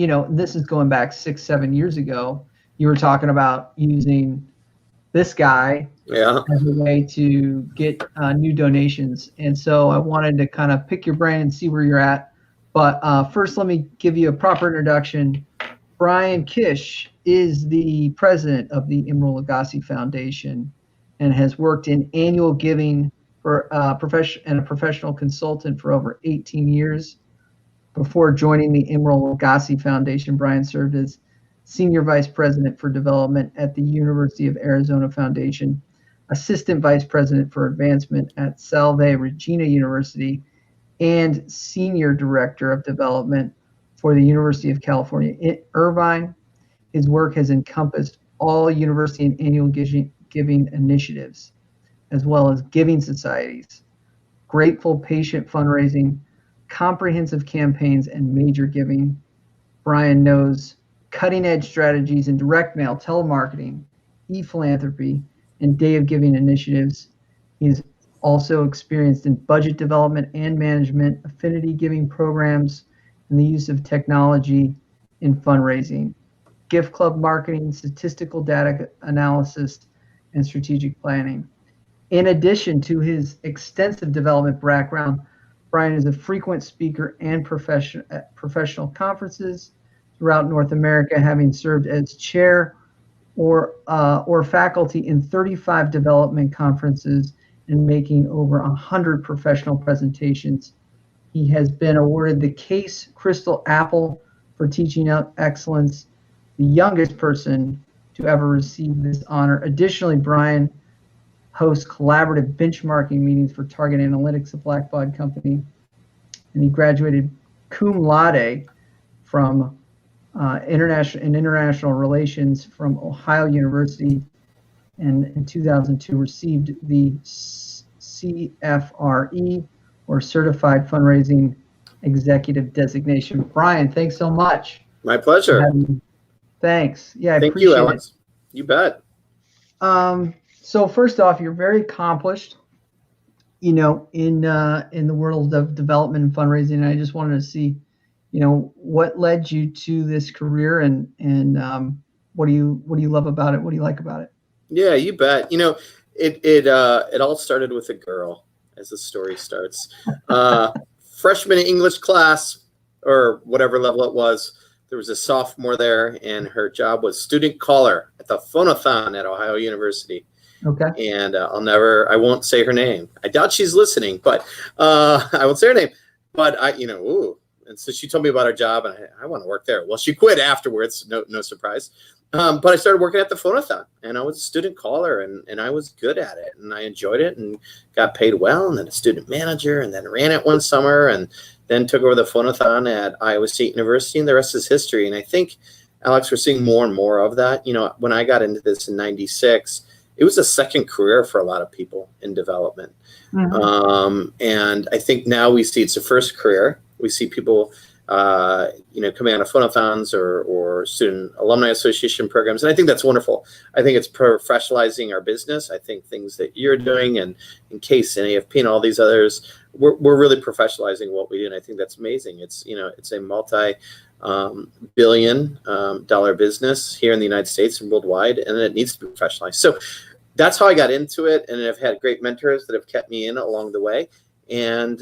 this is going back 6-7 years ago. You were talking about using this guy as a way to get new donations. And so I wanted to kind of pick your brain and see where you're at. But first, let me give you a proper introduction. Brian Kish is the president of the Emeril Lagasse Foundation and has worked in annual giving for a professional consultant for over 18 years. Before joining the Emeril Lagasse Foundation, Brian served as Senior Vice President for Development at the University of Arizona Foundation, Assistant Vice President for Advancement at Salve Regina University, and Senior Director of Development for the University of California in Irvine. His work has encompassed all university and annual giving initiatives, as well as giving societies, grateful patient fundraising, comprehensive campaigns, and major giving. Brian knows cutting-edge strategies in direct mail, telemarketing, e-philanthropy, and day of giving initiatives. He's also experienced in budget development and management, affinity giving programs, and the use of technology in fundraising, gift club marketing, statistical data analysis, and strategic planning. In addition to his extensive development background, Brian is a frequent speaker and at professional conferences throughout North America, having served as chair or faculty in 35 development conferences and making over 100 professional presentations. He has been awarded the Case Crystal Apple for teaching excellence, the youngest person to ever receive this honor. Additionally, Brian hosts collaborative benchmarking meetings for Target Analytics, a Blackbaud company, and he graduated cum laude from international relations from Ohio University, and in 2002 received the CFRE, or Certified Fundraising Executive designation. Brian, thanks so much. My pleasure. Thanks. Yeah, Thank you, Alex. You bet. So first off, you're very accomplished, in the world of development and fundraising. And I just wanted to see, what led you to this career, and what do you love about it? What do you like about it? Yeah, you bet. It all started with a girl, as the story starts. Freshman English class, or whatever level it was. There was a sophomore there, and her job was student caller at the phonathon at Ohio University. Okay. And I won't say her name. I doubt she's listening, but I won't say her name. But and so she told me about her job, and I want to work there. Well, she quit afterwards. No surprise. But I started working at the phonathon, and I was a student caller, and I was good at it, and I enjoyed it, and got paid well, and then a student manager, and then ran it one summer, and then took over the phonathon at Iowa State University, and the rest is history. And I think, Alex, we're seeing more and more of that. When I got into this in '96, it was a second career for a lot of people in development. Mm-hmm. And I think now we see it's a first career. We see people, coming out of phonathons or student alumni association programs. And I think that's wonderful. I think it's professionalizing our business. I think things that you're doing, and in Case and AFP and all these others, we're really professionalizing what we do. And I think that's amazing. It's a multi-billion dollar business here in the United States and worldwide, and it needs to be professionalized. So that's how I got into it. And I've had great mentors that have kept me in along the way. And,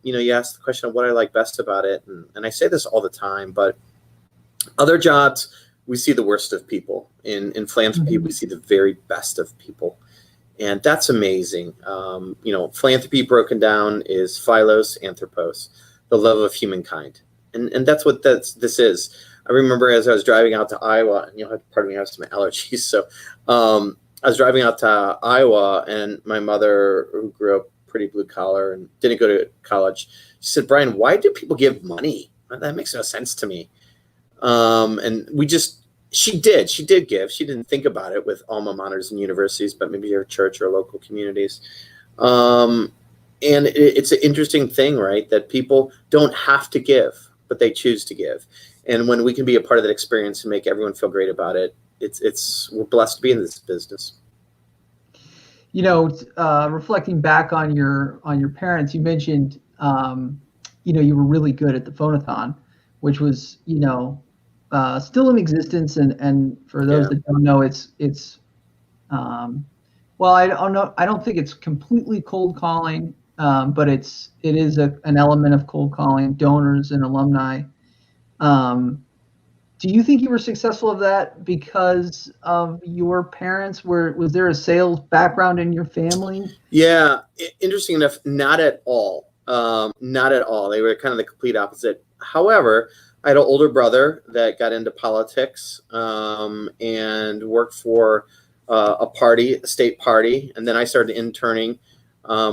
you asked the question of what I like best about it. And I say this all the time, but other jobs, we see the worst of people. In philanthropy, we see the very best of people. And that's amazing. Philanthropy broken down is philos, anthropos, the love of humankind. And that's what this is. I remember as I was driving out to Iowa, and pardon me, I have some allergies. So I was driving out to Iowa, and my mother, who grew up pretty blue collar and didn't go to college, she said, "Brian, why do people give money? That makes no sense to me." And she did give. She didn't think about it with alma maters and universities, but maybe your church or local communities. And it's an interesting thing, right? That people don't have to give, but they choose to give. And when we can be a part of that experience and make everyone feel great about it, we're blessed to be in this business. Reflecting back on your parents, you mentioned, you were really good at the phonathon, which was, still in existence, and for those that don't know, well, I don't know. I don't think it's completely cold calling, but it is an element of cold calling donors and alumni. Do you think you were successful of that because of your parents? Was there a sales background in your family? Yeah, interesting enough, not at all. Not at all. They were kind of the complete opposite. However, I had an older brother that got into politics and worked for a state party, and then I started interning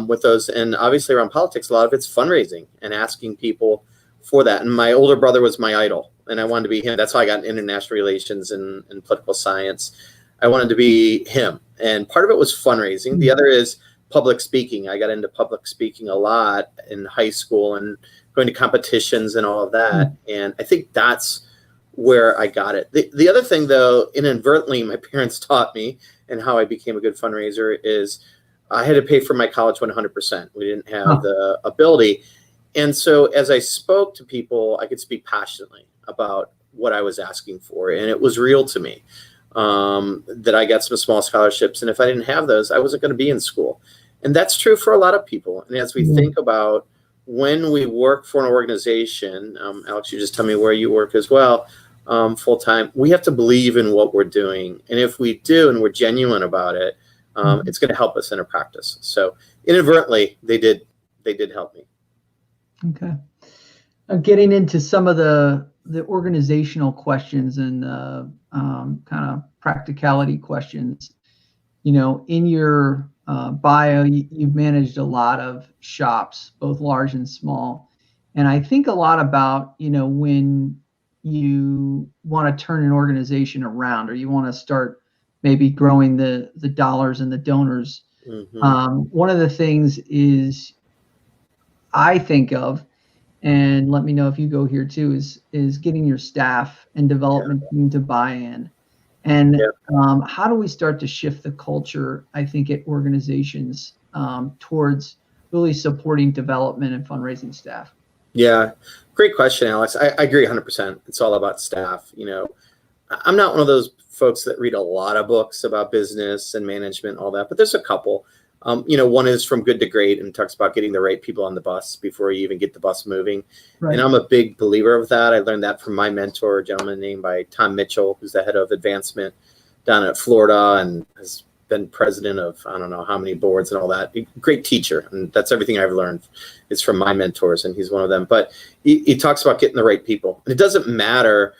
with those. And obviously, around politics, a lot of it's fundraising and asking people for that. And my older brother was my idol, and I wanted to be him. That's how I got into international relations and political science. I wanted to be him, and part of it was fundraising. The other is public speaking. I got into public speaking a lot in high school and going to competitions and all of that. And I think that's where I got it. The other thing, though, inadvertently, my parents taught me, and how I became a good fundraiser, is I had to pay for my college 100%. We didn't have the ability. And so as I spoke to people, I could speak passionately about what I was asking for. And it was real to me that I got some small scholarships. And if I didn't have those, I wasn't going to be in school. And that's true for a lot of people. And as we think about when we work for an organization, Alex, you just tell me where you work as well, full time, we have to believe in what we're doing. And if we do, and we're genuine about it, it's going to help us in our practice. So inadvertently, they did help me. Okay. Getting into some of the organizational questions and kind of practicality questions, in your bio, you've managed a lot of shops, both large and small. And I think a lot about, when you want to turn an organization around, or you want to start maybe growing the dollars and the donors. One of the things is I think of, and let me know if you go here too, is getting your staff and development team to buy in. And how do we start to shift the culture, I think, at organizations towards really supporting development and fundraising staff? Yeah, great question, Alex. I agree 100%. It's all about staff. I'm not one of those folks that read a lot of books about business and management, all that, but there's a couple. One is From Good to Great, and talks about getting the right people on the bus before you even get the bus moving. Right. And I'm a big believer of that. I learned that from my mentor, a gentleman named by Tom Mitchell, who's the head of advancement down at Florida and has been president of I don't know how many boards and all that. Great teacher, and that's everything I've learned is from my mentors, and he's one of them. But he talks about getting the right people. And it doesn't matter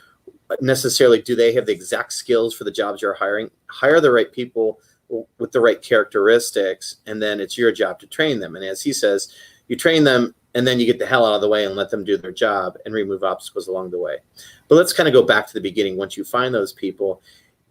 necessarily do they have the exact skills for the jobs you're hiring. Hire the right people with the right characteristics, and then it's your job to train them. And as he says, you train them, and then you get the hell out of the way and let them do their job and remove obstacles along the way. But let's kind of go back to the beginning. Once you find those people,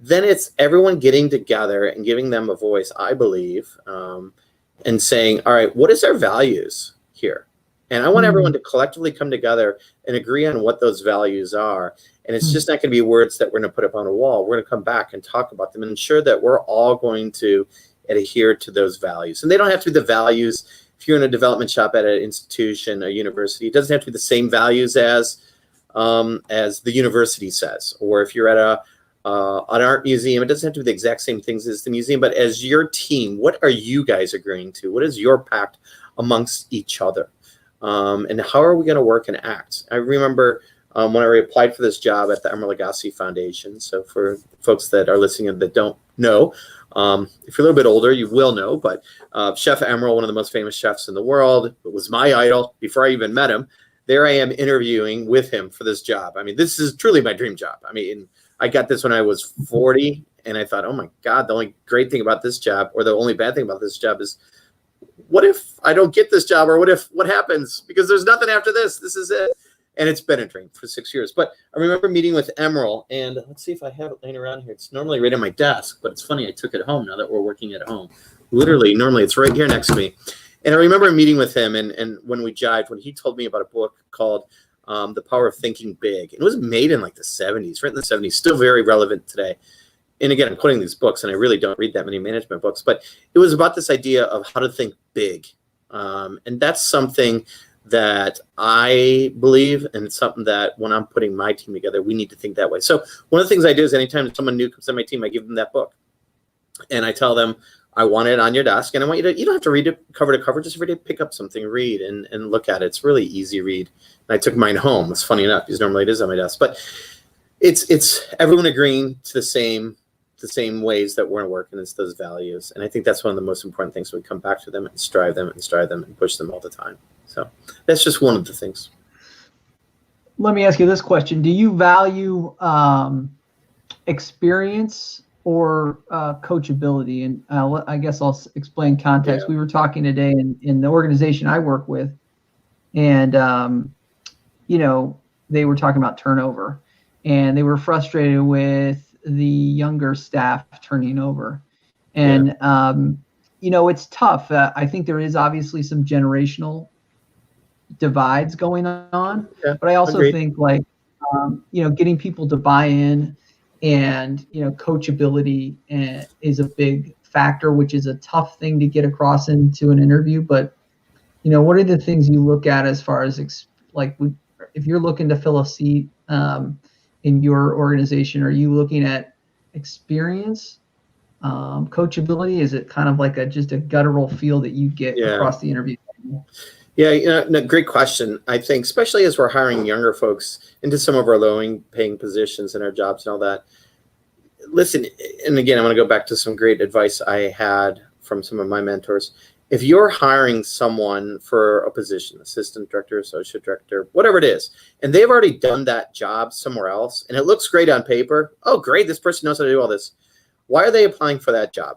then it's everyone getting together and giving them a voice, I believe, and saying, all right, what is our values here? And I want everyone to collectively come together and agree on what those values are. And it's just not going to be words that we're going to put up on a wall. We're going to come back and talk about them and ensure that we're all going to adhere to those values. And they don't have to be the values. If you're in a development shop at an institution, a university, it doesn't have to be the same values as the university says. Or if you're at an art museum, it doesn't have to be the exact same things as the museum. But as your team, what are you guys agreeing to? What is your pact amongst each other? And how are we going to work and act? I remember when I applied for this job at the Emeril Lagasse Foundation. So for folks that are listening that don't know, if you're a little bit older, you will know, but Chef Emeril, one of the most famous chefs in the world, was my idol before I even met him. There I am interviewing with him for this job. I mean, this is truly my dream job. I mean, I got this when I was 40, and I thought, oh my God, the only great thing about this job, or the only bad thing about this job is, what if I don't get this job, or what happens? Because there's nothing after this. This is it. And it's been a dream for 6 years. But I remember meeting with Emeril, and let's see if I have it laying around here. It's normally right on my desk, but it's funny, I took it home now that we're working at home. Literally, normally it's right here next to me. And I remember meeting with him, and when we jived, when he told me about a book called The Power of Thinking Big. It was made in like the 70s, right in the 70s, still very relevant today. And again, I'm quoting these books, and I really don't read that many management books, but it was about this idea of how to think big. And that's something that I believe, and it's something that when I'm putting my team together, we need to think that way. So one of the things I do is anytime someone new comes on my team, I give them that book. And I tell them, I want it on your desk, and I want you don't have to read it cover to cover, just every day pick up something, read, and look at it. It's really easy read. And I took mine home. It's funny enough, because normally it is on my desk. But it's everyone agreeing to the same ways that we're going to work, and it's those values. And I think that's one of the most important things. We come back to them and strive them and push them all the time. So that's just one of the things. Let me ask you this question. Do you value experience or coachability? And I guess I'll explain context. Yeah. We were talking today in the organization I work with, and they were talking about turnover, and they were frustrated with the younger staff turning over. And it's tough. I think there is obviously some generational divides going on, but I also think getting people to buy in, and coachability is a big factor, which is a tough thing to get across into an interview. But what are the things you look at as far as if you're looking to fill a seat in your organization? Are you looking at experience, coachability? Is it kind of like just a guttural feel that you get across the interview? Yeah, great question. I think especially as we're hiring younger folks into some of our low-paying positions in our jobs and all that. Listen, and again, I'm going to go back to some great advice I had from some of my mentors. If you're hiring someone for a position, assistant director, associate director, whatever it is, and they've already done that job somewhere else, and it looks great on paper, oh, great, this person knows how to do all this. Why are they applying for that job?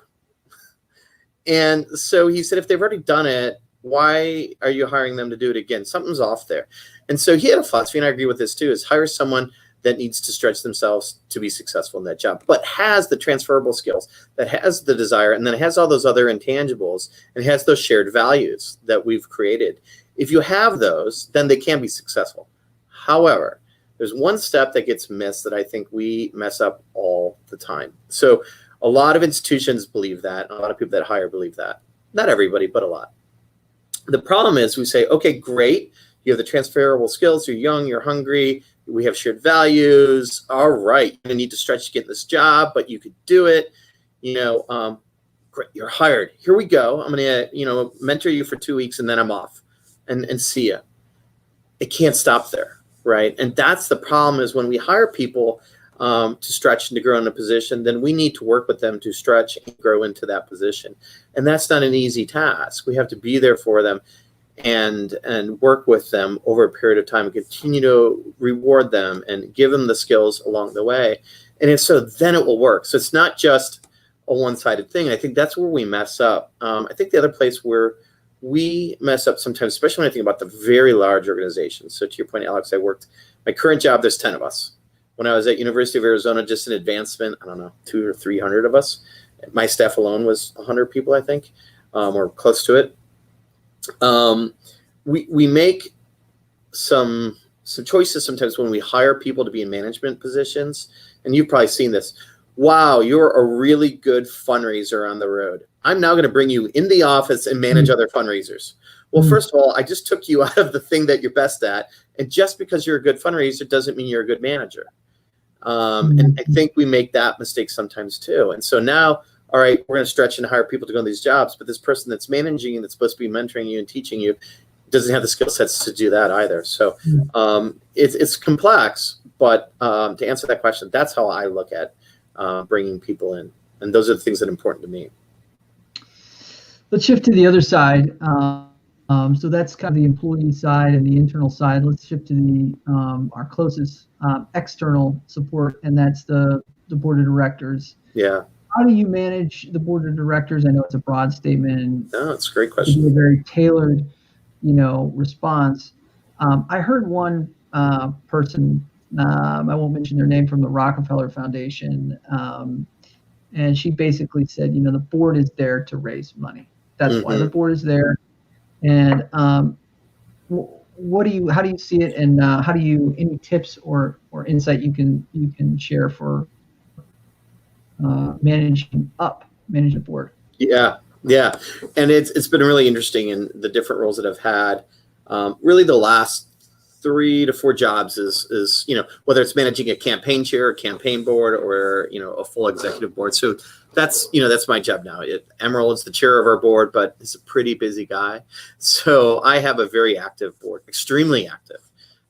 And so he said, if they've already done it, why are you hiring them to do it again? Something's off there. And so he had a philosophy, and I agree with this too, is hire someone that needs to stretch themselves to be successful in that job, but has the transferable skills, that has the desire, and then has all those other intangibles, and has those shared values that we've created. If you have those, then they can be successful. However, there's one step that gets missed that I think we mess up all the time. So a lot of institutions believe that, and a lot of people that hire believe that. Not everybody, but a lot. The problem is we say, okay, great. You have the transferable skills. You're young. You're hungry. We have shared values. All right. You're going to need to stretch to get this job, but you could do it. Great. You're hired. Here we go. I'm going to, mentor you for 2 weeks, and then I'm off and see ya. It can't stop there. Right. And that's the problem, is when we hire people to stretch and to grow in a position, then we need to work with them to stretch and grow into that position. And that's not an easy task. We have to be there for them and work with them over a period of time and continue to reward them and give them the skills along the way. And if so, then it will work. So it's not just a one-sided thing. I think that's where we mess up. I think the other place where we mess up sometimes, especially when I think about the very large organizations. So to your point, Alex, my current job, there's 10 of us. When I was at University of Arizona, just an advancement, I don't know, 200 or 300 of us. My staff alone was 100 people, I think, or close to it. We make some choices sometimes when we hire people to be in management positions, and you've probably seen this. Wow, you're a really good fundraiser on the road. I'm now going to bring you in the office and manage other fundraisers. Well, first of all, I just took you out of the thing that you're best at, and just because you're a good fundraiser doesn't mean you're a good manager. And I think we make that mistake sometimes too. And so now, all right, we're going to stretch and hire people to go on these jobs, but this person that's managing you, that's supposed to be mentoring you and teaching you, doesn't have the skill sets to do that either. So it's complex, but to answer that question, that's how I look at bringing people in. And those are the things that are important to me. Let's shift to the other side. So that's kind of the employee side and the internal side. Let's shift to the our closest external support, and that's the board of directors. Yeah. How do you manage the board of directors? I know it's a broad statement. No, it's a great question. A very tailored, response. I heard one person, I won't mention their name, from the Rockefeller Foundation, and she basically said, the board is there to raise money. That's why the board is there. And how do you see it, and any tips or insight you can share for managing the board? Yeah, and it's been really interesting in the different roles that I've had. Really the last 3 to 4 jobs is, whether it's managing a campaign chair, a campaign board, or, a full executive board. So that's my job now. Emerald's the chair of our board, but he's a pretty busy guy. So I have a very active board, extremely active.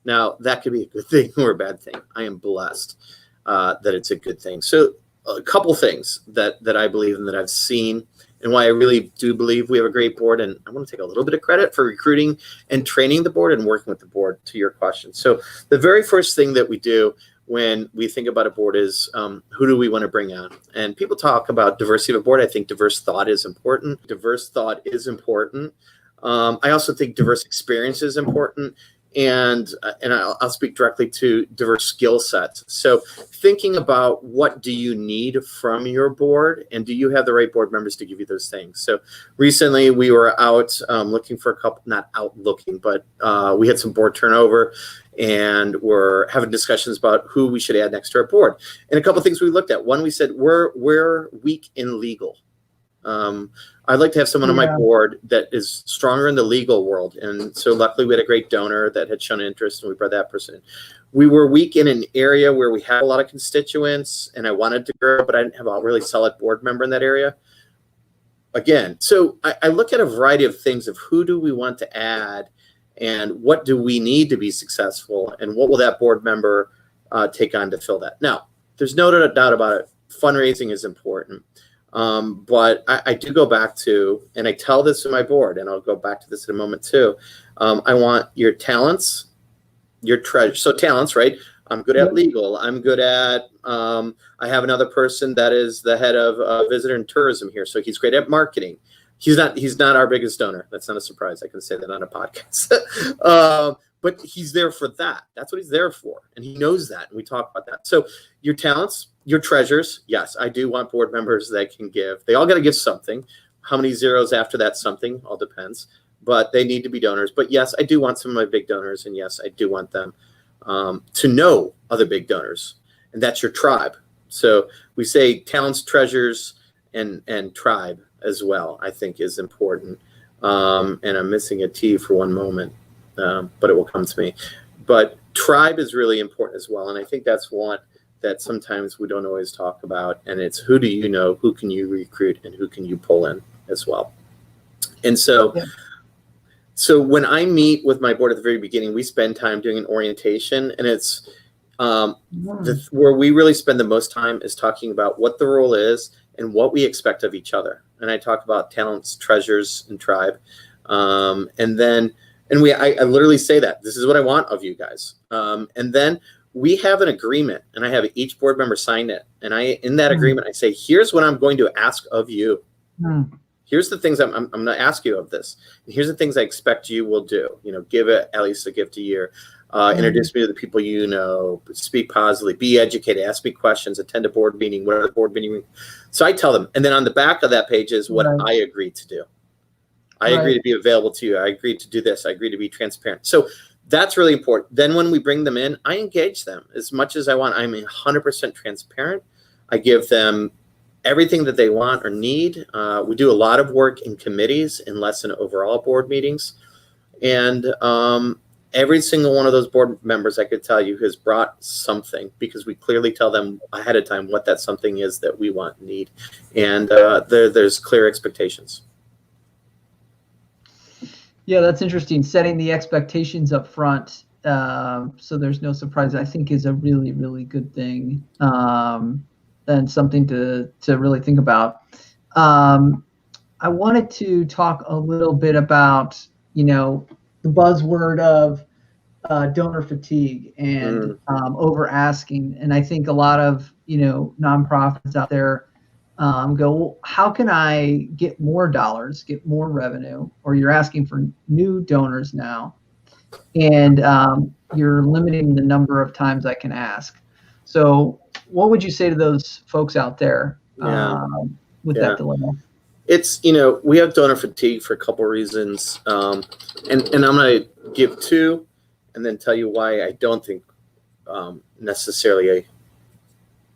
Now that could be a good thing or a bad thing. I am blessed that it's a good thing. So a couple things that I believe in, that I've seen, and why I really do believe we have a great board. And I want to take a little bit of credit for recruiting and training the board and working with the board, to your question. So the very first thing that we do when we think about a board is who do we want to bring on? And people talk about diversity of a board. I think diverse thought is important. Diverse thought is important. I also think diverse experience is important. And I'll speak directly to diverse skill sets. So thinking about what do you need from your board, and do you have the right board members to give you those things? So recently we were out looking for a couple, not out looking, but we had some board turnover, and we're having discussions about who we should add next to our board. And a couple of things we looked at. One, we said we're weak in legal. I'd like to have someone on my board that is stronger in the legal world. And so luckily we had a great donor that had shown interest, and we brought that person in. We were weak in an area where we had a lot of constituents, and I wanted to grow, but I didn't have a really solid board member in that area. Again, so I look at a variety of things of who do we want to add, and what do we need to be successful, and what will that board member take on to fill that. Now, there's no doubt about it. Fundraising is important. But I do go back to, and I tell this to my board, and I'll go back to this in a moment too. I want your talents, your treasure. So talents, right? I'm good at legal. I'm good at, I have another person that is the head of visitor and tourism here. So he's great at marketing. He's not our biggest donor. That's not a surprise. I can say that on a podcast. But he's there for that. That's what he's there for. And he knows that. And we talk about that. So your talents, your treasures. Yes, I do want board members that can give. They all got to give something. How many zeros after that something all depends. But they need to be donors. But yes, I do want some of my big donors. And yes, I do want them to know other big donors. And that's your tribe. So we say talents, treasures, and tribe as well, I think is important. And I'm missing a T for one moment. But it will come to me. But tribe is really important as well. And I think that's one that sometimes we don't always talk about. And it's who do you know, who can you recruit, and who can you pull in as well. And so, so when I meet with my board at the very beginning, we spend time doing an orientation. And it's where we really spend the most time is talking about what the role is and what we expect of each other. And I talk about talents, treasures, and tribe. And I literally say that this is what I want of you guys. And then we have an agreement, and I have each board member sign it. And in that agreement, I say, here's what I'm going to ask of you. Here's the things I'm going to ask you of this. And here's the things I expect you will do. Give at least a gift a year. Introduce me to the people you know. Speak positively. Be educated. Ask me questions. Attend a board meeting. Whatever the board meeting. So I tell them. And then on the back of that page is what I agreed to do. I agree to be available to you. I agree to do this. I agree to be transparent. So that's really important. Then when we bring them in, I engage them as much as I want. I'm 100% transparent. I give them everything that they want or need. We do a lot of work in committees and less in overall board meetings. And every single one of those board members, I could tell you, has brought something, because we clearly tell them ahead of time what that something is that we want and need. And there's clear expectations. Yeah, that's interesting. Setting the expectations up front, so there's no surprise, I think is a really, really good thing, and something to really think about. I wanted to talk a little bit about, the buzzword of donor fatigue and over asking. And I think a lot of, nonprofits out there go, well, how can I get more dollars, get more revenue? Or you're asking for new donors now, and you're limiting the number of times I can ask. So what would you say to those folks out there with that dilemma? It's, we have donor fatigue for a couple of reasons. And I'm going to give two and then tell you why I don't think necessarily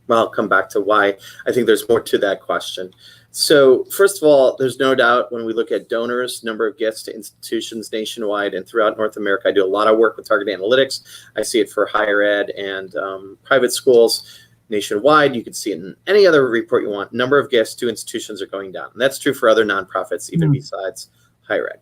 I'll come back to why I think there's more to that question. So first of all, there's no doubt when we look at donors, number of gifts to institutions nationwide and throughout North America, I do a lot of work with target analytics. I see it for higher ed and private schools nationwide. You can see it in any other report you want. Number of gifts to institutions are going down. And that's true for other nonprofits, even besides higher ed.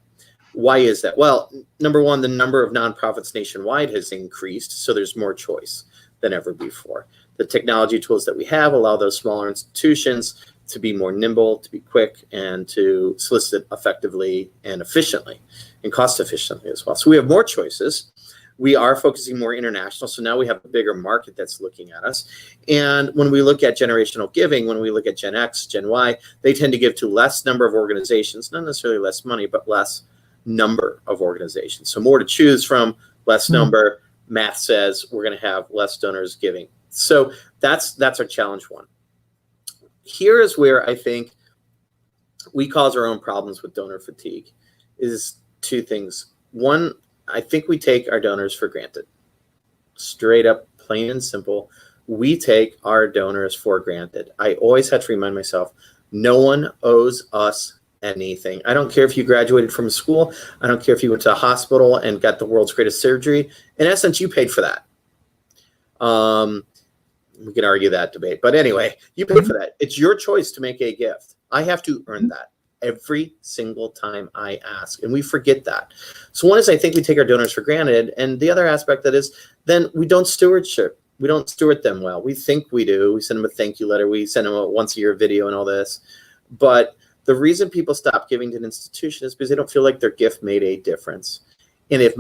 Why is that? Well, number one, the number of nonprofits nationwide has increased, so there's more choice than ever before. The technology tools that we have allow those smaller institutions to be more nimble, to be quick, and to solicit effectively and efficiently, and cost efficiently as well. So we have more choices. We are focusing more international, so now we have a bigger market that's looking at us. And when we look at generational giving, when we look at Gen X, Gen Y, they tend to give to less number of organizations, not necessarily less money, but less number of organizations. So more to choose from, less number. Math says we're going to have less donors giving. So that's our challenge one. Here is where I think we cause our own problems with donor fatigue is two things. One, I think we take our donors for granted. Straight up, plain and simple. We take our donors for granted. I always have to remind myself, no one owes us anything. I don't care if you graduated from school. I don't care if you went to a hospital and got the world's greatest surgery. In essence, you paid for that. We can argue that debate, but anyway, you pay for that. It's your choice to make a gift. I have to earn that every single time I ask, and we forget that. So one is I think we take our donors for granted, and the other aspect that is then we don't stewardship. We don't steward them well. We think we do. We send them a thank you letter. We send them a once-a-year video and all this. But the reason people stop giving to an institution is because they don't feel like their gift made a difference. And if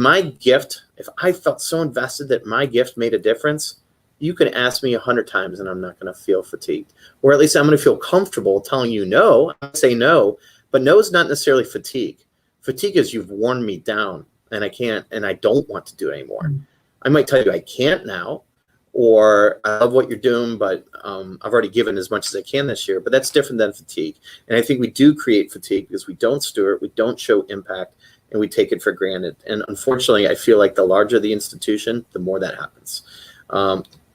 I felt so invested that my gift made a difference, you can ask me 100 times and I'm not going to feel fatigued. Or at least I'm going to feel comfortable telling you no. I say no, but no is not necessarily fatigue. Fatigue is you've worn me down and I can't, and I don't want to do it anymore. I might tell you I can't now, or I love what you're doing, but I've already given as much as I can this year. But that's different than fatigue. And I think we do create fatigue because we don't steward, we don't show impact, and we take it for granted. And unfortunately, I feel like the larger the institution, the more that happens.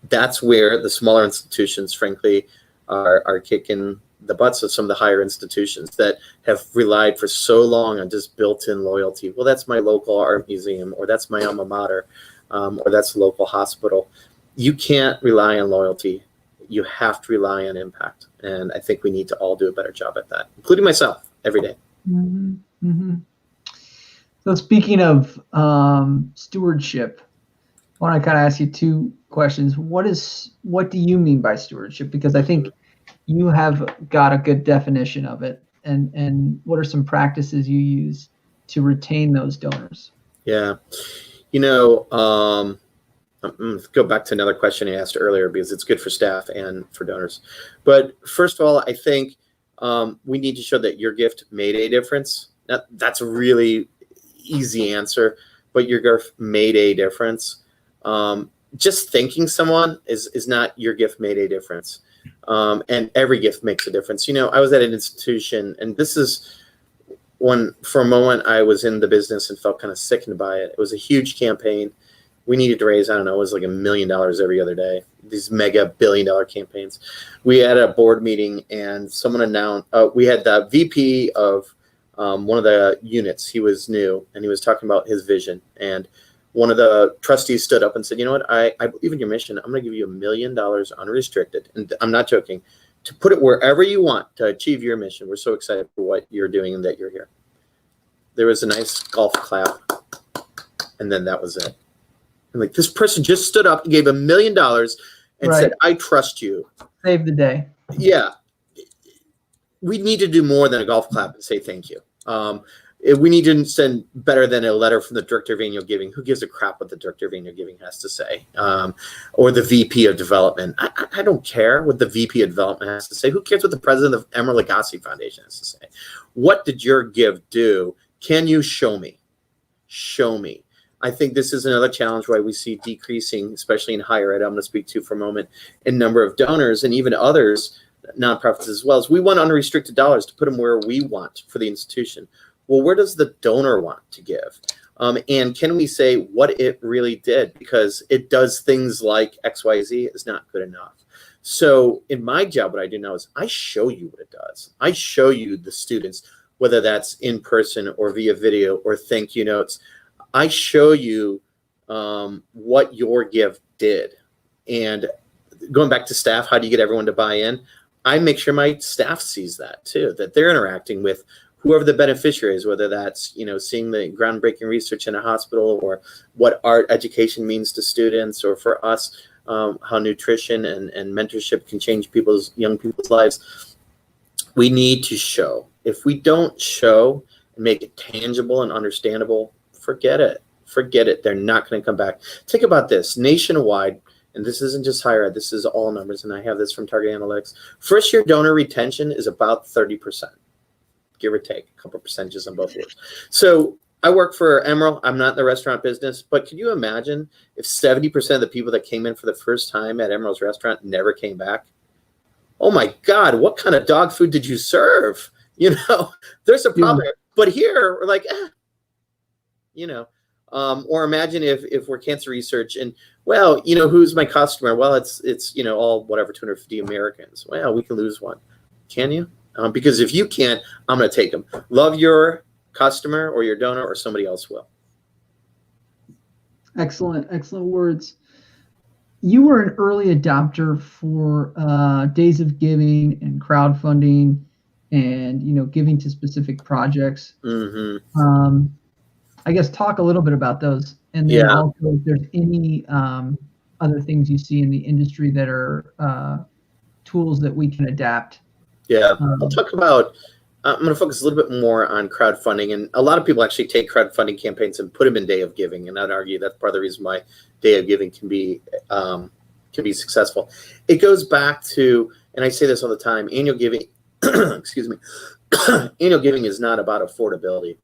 That's where the smaller institutions, frankly, are kicking the butts of some of the higher institutions that have relied for so long on just built-in loyalty. Well, that's my local art museum, or that's my alma mater, or that's the local hospital. You can't rely on loyalty. You have to rely on impact. And I think we need to all do a better job at that, including myself every day. So speaking of stewardship, I want to kind of ask you two questions. What do you mean by stewardship? Because I think you have got a good definition of it. And what are some practices you use to retain those donors? Yeah. Let's go back to another question I asked earlier because it's good for staff and for donors. But first of all, I think we need to show that your gift made a difference. That's a really easy answer, but your gift made a difference. Just thanking someone is not your gift made a difference. And every gift makes a difference. I was at an institution, and this is when, for a moment, I was in the business and felt kind of sickened by it. It was a huge campaign. We needed to raise, it was like $1 million every other day. These mega billion-dollar campaigns. We had a board meeting, and someone announced, we had the VP of one of the units. He was new, and he was talking about his vision. And one of the trustees stood up and said, you know what, I believe in your mission. I'm going to give you $1 million unrestricted. And I'm not joking, to put it wherever you want to achieve your mission. We're so excited for what you're doing and that you're here. There was a nice golf clap. And then that was it. And like, this person just stood up and gave $1 million and said, I trust you. Save the day. Yeah. We need to do more than a golf clap and say thank you. We need to send better than a letter from the director of annual giving. Who gives a crap what the director of annual giving has to say? Or the VP of development. I don't care what the VP of development has to say. Who cares what the president of Emerald Lagasse Foundation has to say? What did your give do? Can you show me? Show me. I think this is another challenge why we see decreasing, especially in higher ed, I'm going to speak to for a moment, in number of donors and even others, nonprofits as well. As we want unrestricted dollars to put them where we want for the institution. Well, where does the donor want to give? And can we say what it really did? Because it does things like XYZ is not good enough. So in my job, what I do now is I show you what it does. I show you the students, whether that's in person or via video or thank you notes. I show you what your gift did. And going back to staff, how do you get everyone to buy in? I make sure my staff sees that too, that they're interacting with whoever the beneficiary is, whether that's, seeing the groundbreaking research in a hospital, or what art education means to students, or for us, how nutrition and mentorship can change young people's lives. We need to show. If we don't show and make it tangible and understandable, forget it. Forget it. They're not going to come back. Think about this. Nationwide, and this isn't just higher ed, this is all numbers, and I have this from Target Analytics. First-year donor retention is about 30%, give or take, a couple percentages on both years. So I work for Emerald. I'm not in the restaurant business, but can you imagine if 70% of the people that came in for the first time at Emerald's restaurant never came back? Oh my God, what kind of dog food did you serve? There's a problem. Yeah. But here we're like, or imagine if we're cancer research and, well, who's my customer? Well, it's all whatever, 250 Americans. Well, we can lose one. Can you? Because if you can't, I'm going to take them. Love your customer or your donor, or somebody else will. Excellent words. You were an early adopter for days of giving and crowdfunding, and giving to specific projects. Mm-hmm. I guess talk a little bit about those, and then also if there's any other things you see in the industry that are tools that we can adapt. Yeah, I'll talk about. I'm going to focus a little bit more on crowdfunding, and a lot of people actually take crowdfunding campaigns and put them in Day of Giving, and I'd argue that's part of the reason why Day of Giving can be successful. It goes back to, and I say this all the time, annual giving. Excuse me, annual giving is not about affordability.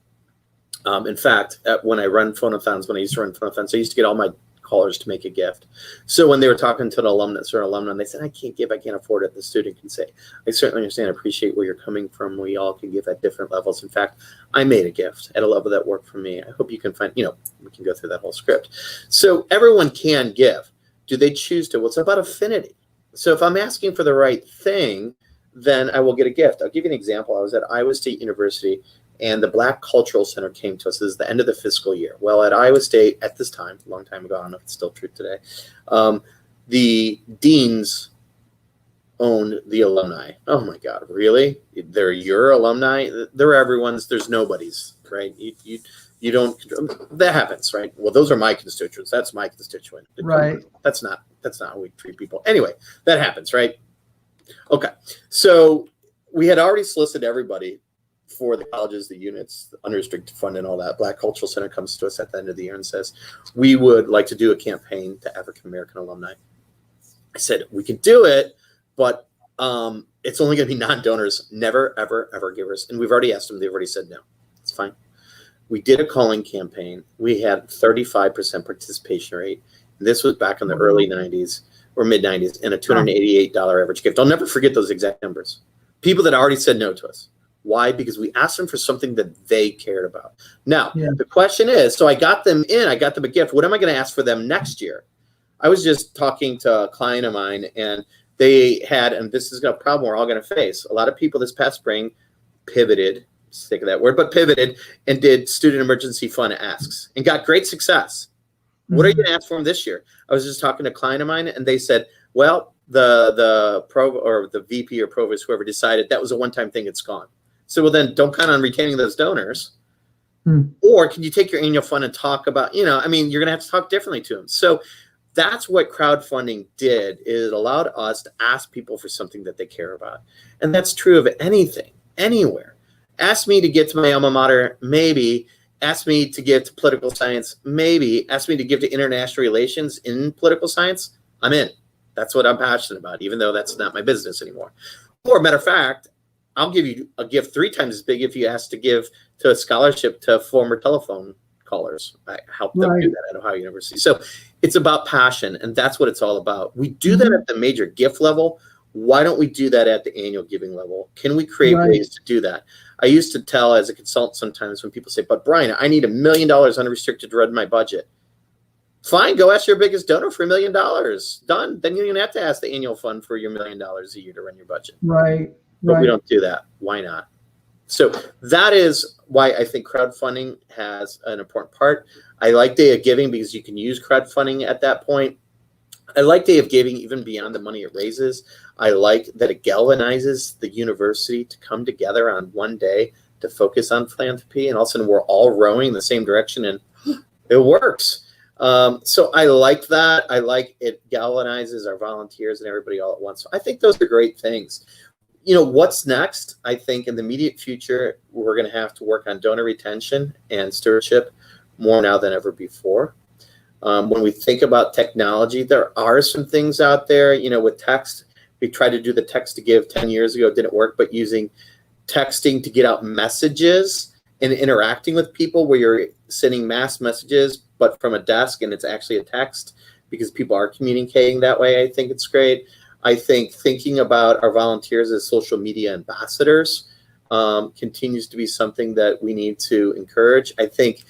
In fact, when I used to run phonathons, I used to get all my callers to make a gift. So when they were talking to an alumni, they said, I can't afford it. The student can say, I certainly understand, appreciate where you're coming from. We all can give at different levels. In fact, I made a gift at a level that worked for me. I hope you can find, we can go through that whole script. So everyone can give. Do they choose to? Well, it's about affinity. So if I'm asking for the right thing, then I will get a gift. I'll give you an example. I was at Iowa State University, and the Black Cultural Center came to us. This is the end of the fiscal year. Well, at Iowa State, at this time, a long time ago, I don't know if it's still true today, the deans owned the alumni. Oh my God, really? They're your alumni? They're everyone's. There's nobody's, right? You don't. That happens, right? Well, those are my constituents. That's my constituent. Right. That's not how we treat people. Anyway, that happens, right? Okay, so we had already solicited everybody for the colleges, the units, the unrestricted fund, and all that. Black Cultural Center comes to us at the end of the year and says, we would like to do a campaign to African-American alumni. I said, we could do it, but it's only going to be non-donors, never, ever, ever givers. And we've already asked them. They've already said no. It's fine. We did a calling campaign. We had 35% participation rate. This was back in the early 90s or mid-90s, and a $288 average gift. I'll never forget those exact numbers. People that already said no to us. Why? Because we asked them for something that they cared about. Now, the question is, so I got them in, I got them a gift. What am I going to ask for them next year? I was just talking to a client of mine, and they had, and this is a problem we're all going to face. A lot of people this past spring pivoted, sick of that word, but pivoted and did student emergency fund asks and got great success. Mm-hmm. What are you going to ask for them this year? I was just talking to a client of mine, and they said, well, the pro or the VP or provost, whoever decided that was a one-time thing, it's gone. So, well, then don't count on retaining those donors. Or can you take your annual fund and talk about, you're going to have to talk differently to them. So that's what crowdfunding did. It allowed us to ask people for something that they care about. And that's true of anything, anywhere. Ask me to get to my alma mater, maybe. Ask me to give to political science, maybe. Ask me to give to international relations in political science, I'm in. That's what I'm passionate about, even though that's not my business anymore. Or, matter of fact, I'll give you a gift 3 times as big if you ask to give to a scholarship to former telephone callers. I helped them do that at Ohio University. So it's about passion, and that's what it's all about. We do that at the major gift level. Why don't we do that at the annual giving level? Can we create ways to do that? I used to tell as a consultant sometimes when people say, but Brian, I need $1 million unrestricted to run my budget. Fine, go ask your biggest donor for $1 million. Done. Then you don't have to ask the annual fund for your $1 million a year to run your budget. Right. But we don't do that. Why not? So that is why I think crowdfunding has an important part. I like Day of Giving because you can use crowdfunding at that point. I like Day of Giving even beyond the money it raises. I like that it galvanizes the university to come together on one day to focus on philanthropy, and all of a sudden we're all rowing in the same direction, and it works. So I like that. I like it galvanizes our volunteers and everybody all at once. So I think those are great things. What's next? I think in the immediate future, we're going to have to work on donor retention and stewardship more now than ever before. When we think about technology, there are some things out there, with text. We tried to do the text to give 10 years ago, it didn't work, but using texting to get out messages and interacting with people where you're sending mass messages, but from a desk and it's actually a text because people are communicating that way. I think it's great. I think thinking about our volunteers as social media ambassadors continues to be something that we need to encourage. I think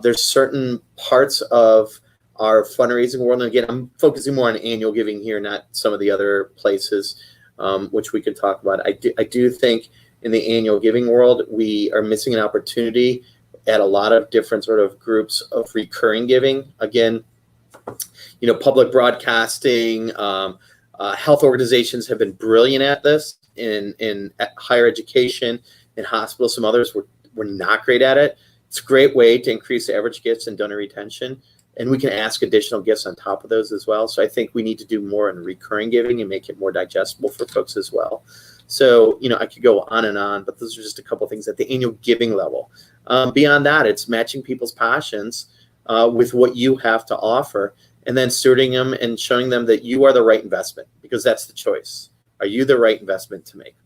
there's certain parts of our fundraising world, and again, I'm focusing more on annual giving here, not some of the other places, which we could talk about. I do think in the annual giving world, we are missing an opportunity at a lot of different sort of groups of recurring giving. Again, public broadcasting, health organizations have been brilliant at this in higher education, in hospitals. Some others were not great at it. It's a great way to increase the average gifts and donor retention. And we can ask additional gifts on top of those as well. So I think we need to do more in recurring giving and make it more digestible for folks as well. So, I could go on and on, but those are just a couple of things at the annual giving level. Beyond that, it's matching people's passions with what you have to offer, and then stewarding them and showing them that you are the right investment, because that's the choice. Are you the right investment to make?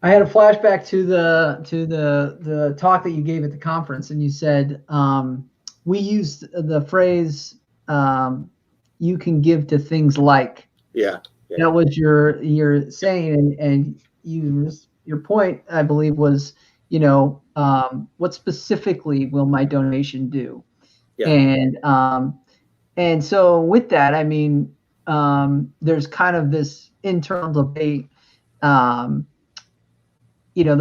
I had a flashback to the talk that you gave at the conference, and you said we used the phrase "you can give to things like." Yeah. That was your saying, and your point, I believe, was what specifically will my donation do? Yeah. And so with that, I mean, there's kind of this internal debate. The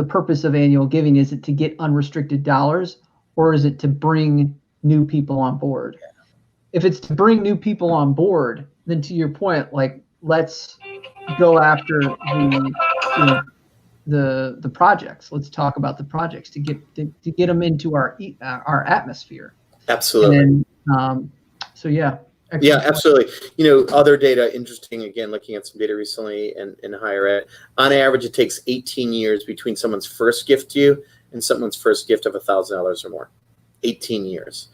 purpose of annual giving, is it to get unrestricted dollars, or is it to bring new people on board? Yeah. If it's to bring new people on board, then to your point, let's go after the projects. Let's talk about the projects to get them into our atmosphere. Absolutely. And so yeah. Yeah, absolutely. Other data, interesting, again, looking at some data recently in higher ed, on average, it takes 18 years between someone's first gift to you and someone's first gift of $1,000 or more. 18 years.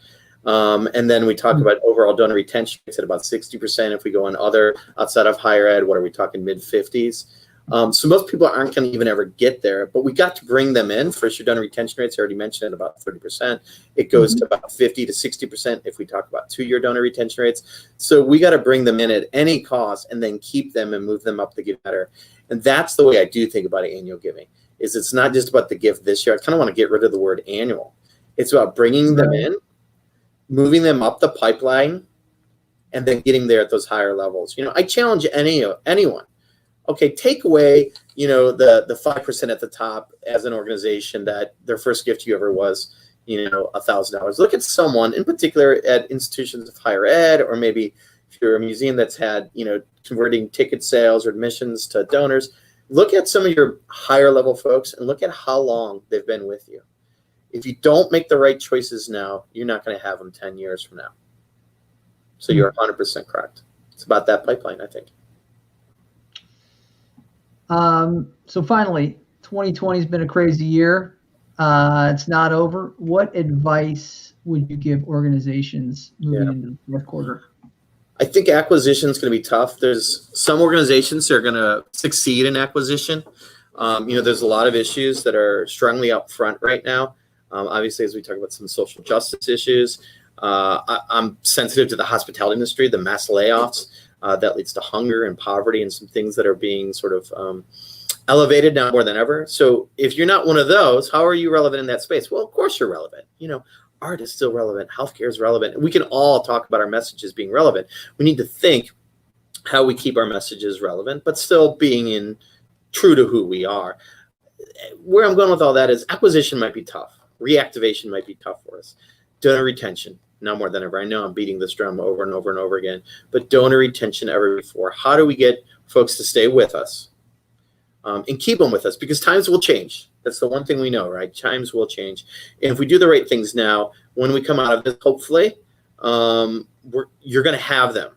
And then we talk about overall donor retention rates at about 60%. If we go on other outside of higher ed, what are we talking, mid-50s? So most people aren't going to even ever get there, but we got to bring them in. First year donor retention rates, I already mentioned, at about 30%. It goes to about 50 to 60% if we talk about 2-year donor retention rates. So we got to bring them in at any cost and then keep them and move them up the gift ladder. And that's the way I do think about annual giving, is it's not just about the gift this year. I kind of want to get rid of the word annual. It's about bringing them in, moving them up the pipeline, and then getting there at those higher levels. I challenge anyone. Okay, take away, the 5% at the top as an organization that their first gift to you ever was, $1,000. Look at someone in particular at institutions of higher ed, or maybe if you're a museum that's had, converting ticket sales or admissions to donors. Look at some of your higher level folks and look at how long they've been with you. If you don't make the right choices now, you're not going to have them 10 years from now. So you're 100% correct. It's about that pipeline, I think. So finally, 2020 has been a crazy year. It's not over. What advice would you give organizations moving into the fourth quarter? I think acquisition is going to be tough. There's some organizations that are going to succeed in acquisition. There's a lot of issues that are strongly up front right now. Obviously, as we talk about some social justice issues, I'm sensitive to the hospitality industry, the mass layoffs. that leads to hunger and poverty and some things that are being sort of elevated now more than ever. So if you're not one of those, how are you relevant in that space? Well, of course you're relevant. Art is still relevant. Healthcare is relevant. We can all talk about our messages being relevant. We need to think how we keep our messages relevant, but still being true to who we are. Where I'm going with all that is acquisition might be tough. Reactivation might be tough for us. Donor retention, now more than ever. I know I'm beating this drum over and over and over again, but donor retention ever before. How do we get folks to stay with us and keep them with us? Because times will change. That's the one thing we know, right? Times will change. And if we do the right things now, when we come out of this, hopefully, you're going to have them.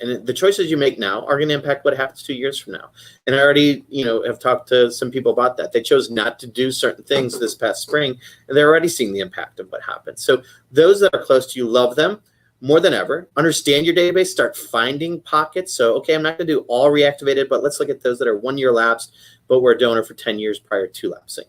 And the choices you make now are going to impact what happens 2 years from now. And I already, have talked to some people about that. They chose not to do certain things this past spring, and they're already seeing the impact of what happened. So those that are close to you, love them more than ever. Understand your database. Start finding pockets. So, okay, I'm not going to do all reactivated, but let's look at those that are 1 year lapsed, but were a donor for 10 years prior to lapsing.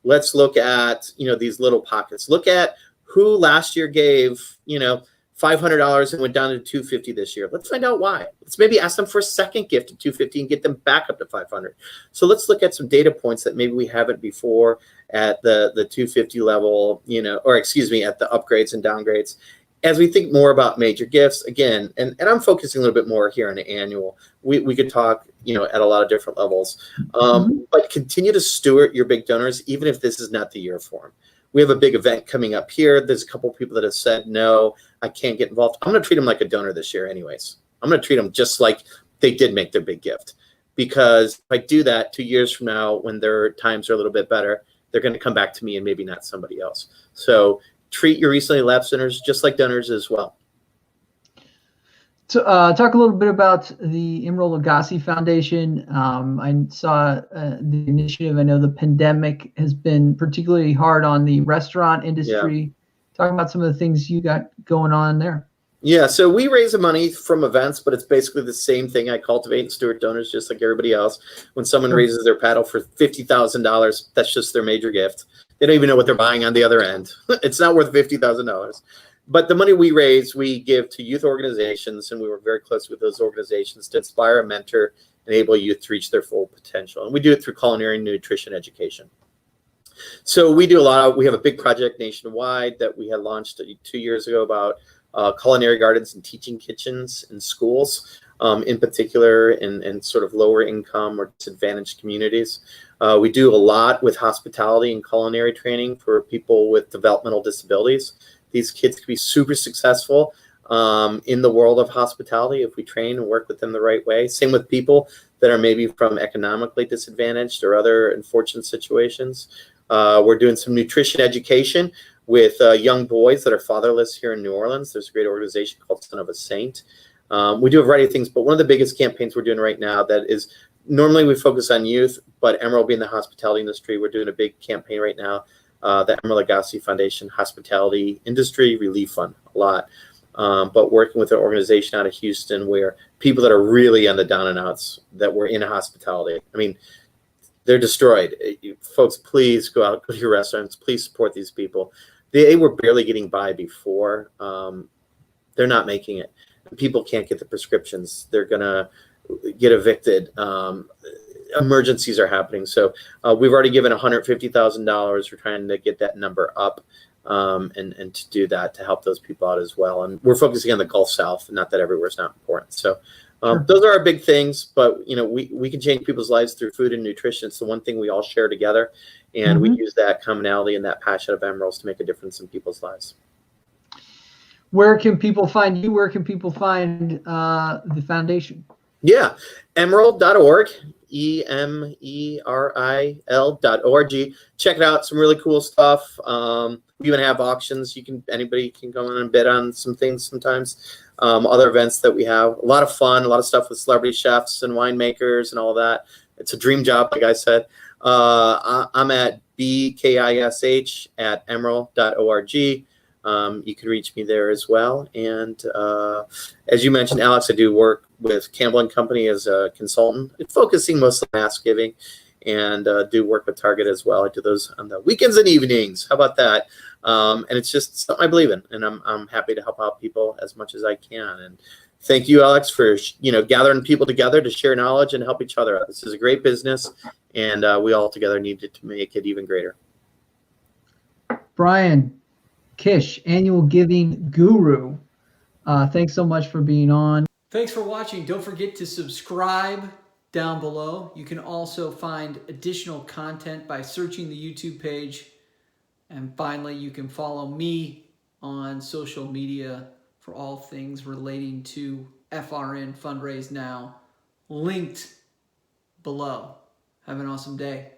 Let's look at, these little pockets. Look at who last year gave, $500 and went down to $250 this year. Let's find out why. Let's maybe ask them for a second gift of $250 and get them back up to $500. So let's look at some data points that maybe we haven't before at the $250 level, at the upgrades and downgrades. As we think more about major gifts, again, and I'm focusing a little bit more here on the annual. We could talk, at a lot of different levels, but continue to steward your big donors, even if this is not the year for them. We have a big event coming up here. There's a couple of people that have said, no, I can't get involved. I'm going to treat them like a donor this year anyways. I'm going to treat them just like they did make their big gift. Because if I do that 2 years from now, when their times are a little bit better, they're going to come back to me and maybe not somebody else. So treat your recently lapsed donors just like donors as well. So talk a little bit about the Emerald Lagasse Foundation. I saw the initiative. I know the pandemic has been particularly hard on the restaurant industry. Yeah. Talk about some of the things you got going on there. Yeah, so we raise the money from events, but it's basically the same thing. I cultivate and steward donors just like everybody else. When someone raises their paddle for $50,000, that's just their major gift. They don't even know what they're buying on the other end. It's not worth $50,000. But the money we raise, we give to youth organizations, and we work very close with those organizations to inspire, mentor, enable youth to reach their full potential. And we do it through culinary and nutrition education. So we do we have a big project nationwide that we had launched 2 years ago about culinary gardens and teaching kitchens in schools, in particular in sort of lower income or disadvantaged communities. We do a lot with hospitality and culinary training for people with developmental disabilities. These kids can be super successful in the world of hospitality if we train and work with them the right way. Same with people that are maybe from economically disadvantaged or other unfortunate situations. We're doing some nutrition education with young boys that are fatherless here in New Orleans. There's a great organization called Son of a Saint. We do a variety of things, but one of the biggest campaigns we're doing right now that is normally we focus on youth, but Emerald being the hospitality industry, we're doing a big campaign right now. The Annual Giving Foundation Hospitality Industry Relief Fund a lot, but working with an organization out of Houston where people that are really on the down and outs that were in hospitality, I mean, they're destroyed. Folks, please go out, go to your restaurants, please support these people. They were barely getting by before. They're not making it. People can't get the prescriptions. They're gonna get evicted. Emergencies are happening. So we've already given $150,000. We're trying to get that number up and to do that to help those people out as well. And we're focusing on the Gulf South, not that everywhere is not important. So those are our big things, but we can change people's lives through food and nutrition. It's the one thing we all share together. And we use that commonality and that passion of Emeralds to make a difference in people's lives. Where can people find you? Where can people find the foundation? Yeah, emerald.org, emeril.org. Check it out. Some really cool stuff. We even have auctions. Anybody can go in and bid on some things sometimes. Other events that we have. A lot of fun, a lot of stuff with celebrity chefs and winemakers and all that. It's a dream job, like I said. I'm at bkish@emeril.org. You can reach me there as well. And as you mentioned, Alex, I do work with Campbell & Company as a consultant, focusing mostly on mass giving, and do work with Target as well. I do those on the weekends and evenings. How about that? And it's just something I believe in, and I'm happy to help out people as much as I can. And Thank you, Alex, for gathering people together to share knowledge and help each other out. This is a great business, and we all together need to make it even greater. Brian, Kish, Annual Giving Guru, thanks so much for being on. Thanks for watching. Don't forget to subscribe down below. You can also find additional content by searching the YouTube page. And finally, you can follow me on social media for all things relating to FRN Fundraise Now, linked below. Have an awesome day.